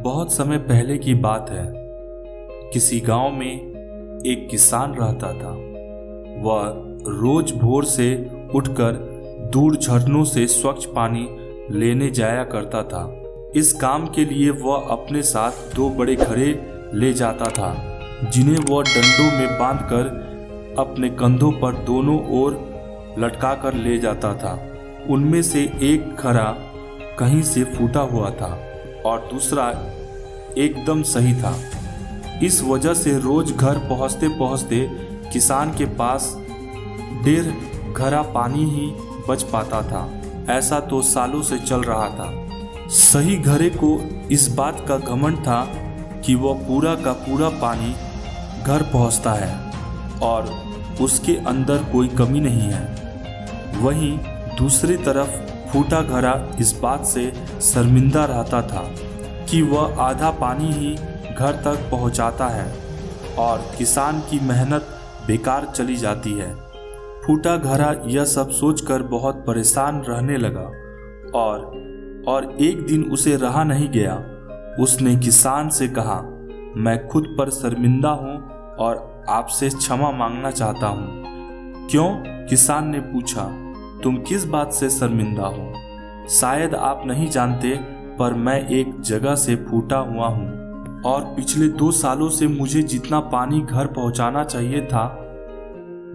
बहुत समय पहले की बात है। किसी गांव में एक किसान रहता था। वह रोज भोर से उठकर दूर झरनों से स्वच्छ पानी लेने जाया करता था। इस काम के लिए वह अपने साथ 2 बड़े घड़े ले जाता था, जिन्हें वह डंडों में बांधकर अपने कंधों पर दोनों ओर लटका कर ले जाता था। उनमें से एक घड़ा कहीं से फूटा हुआ था और दूसरा एकदम सही था। इस वजह से रोज घर पहुंचते पहुंचते किसान के पास 1.5 घड़ा पानी ही बच पाता था। ऐसा तो सालों से चल रहा था। सही घड़े को इस बात का घमंड था कि वह पूरा का पूरा पानी घर पहुंचता है और उसके अंदर कोई कमी नहीं है। वहीं दूसरी तरफ फूटा घड़ा इस बात से शर्मिंदा रहता था कि वह आधा पानी ही घर तक पहुंचाता है और किसान की मेहनत बेकार चली जाती है। फूटा घड़ा यह सब सोचकर बहुत परेशान रहने लगा और एक दिन उसे रहा नहीं गया। उसने किसान से कहा, मैं खुद पर शर्मिंदा हूँ और आपसे क्षमा मांगना चाहता हूँ। क्यों? किसान ने पूछा। तुम किस बात से शर्मिंदा हो? शायद आप नहीं जानते, पर मैं एक जगह से फूटा हुआ हूँ और पिछले 2 सालों से मुझे जितना पानी घर पहुँचाना चाहिए था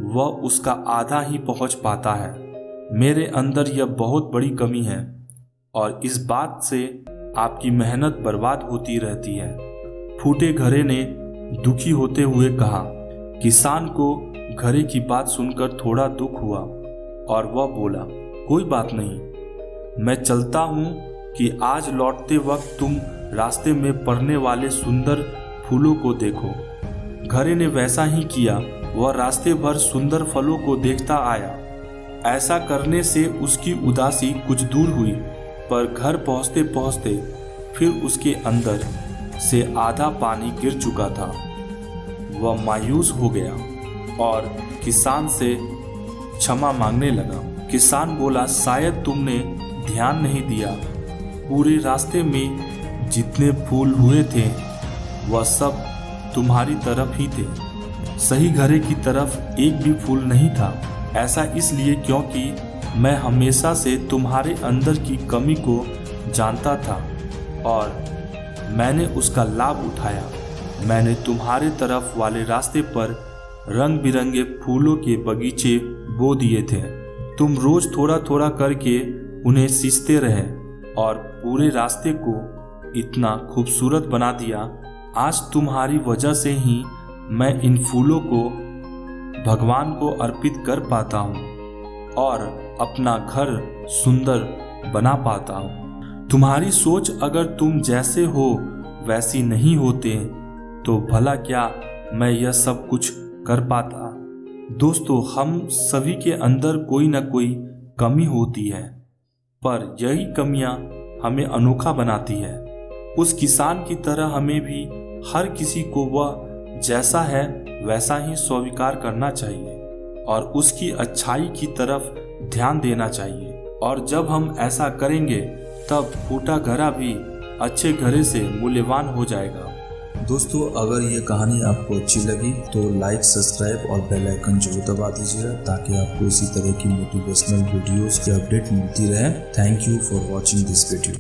वह उसका आधा ही पहुँच पाता है। मेरे अंदर यह बहुत बड़ी कमी है और इस बात से आपकी मेहनत बर्बाद होती रहती है। फूटे घड़े ने दुखी होते हुए कहा। किसान को घड़े की बात सुनकर थोड़ा दुख हुआ और वह बोला, कोई बात नहीं, मैं चलता हूँ कि आज लौटते वक्त तुम रास्ते में पड़ने वाले सुंदर फूलों को देखो। घड़े ने वैसा ही किया। वह रास्ते भर सुंदर फलों को देखता आया। ऐसा करने से उसकी उदासी कुछ दूर हुई, पर घर पहुँचते पहुँचते फिर उसके अंदर से आधा पानी गिर चुका था। वह मायूस हो गया और किसान से क्षमा मांगने लगा। किसान बोला, शायद तुमने ध्यान नहीं दिया। पूरे रास्ते में जितने फूल हुए थे वह सब तुम्हारी तरफ ही थे। सही घड़े की तरफ एक भी फूल नहीं था। ऐसा इसलिए क्योंकि मैं हमेशा से तुम्हारे अंदर की कमी को जानता था और मैंने उसका लाभ उठाया। मैंने तुम्हारे तरफ वाले रास्ते पर रंग बिरंगे फूलों के बगीचे बो दिए थे। तुम रोज थोड़ा थोड़ा करके उन्हें सींचते रहे और पूरे रास्ते को इतना खूबसूरत बना दिया। आज तुम्हारी वजह से ही मैं इन फूलों को भगवान को अर्पित कर पाता हूँ और अपना घर सुंदर बना पाता हूँ। तुम्हारी सोच अगर तुम जैसे हो वैसी नहीं होते तो भला क्या मैं यह सब कुछ कर पाता। दोस्तों, हम सभी के अंदर कोई ना कोई कमी होती है, पर यही कमियां हमें अनोखा बनाती है। उस किसान की तरह हमें भी हर किसी को वह जैसा है वैसा ही स्वीकार करना चाहिए और उसकी अच्छाई की तरफ ध्यान देना चाहिए। और जब हम ऐसा करेंगे तब फूटा घड़ा भी अच्छे घड़े से मूल्यवान हो जाएगा। दोस्तों, अगर ये कहानी आपको अच्छी लगी तो लाइक, सब्सक्राइब और बेल आइकन जरूर दबा दीजिएगा ताकि आपको इसी तरह की मोटिवेशनल वीडियोस की अपडेट मिलती रहे। Thank you for watching this video.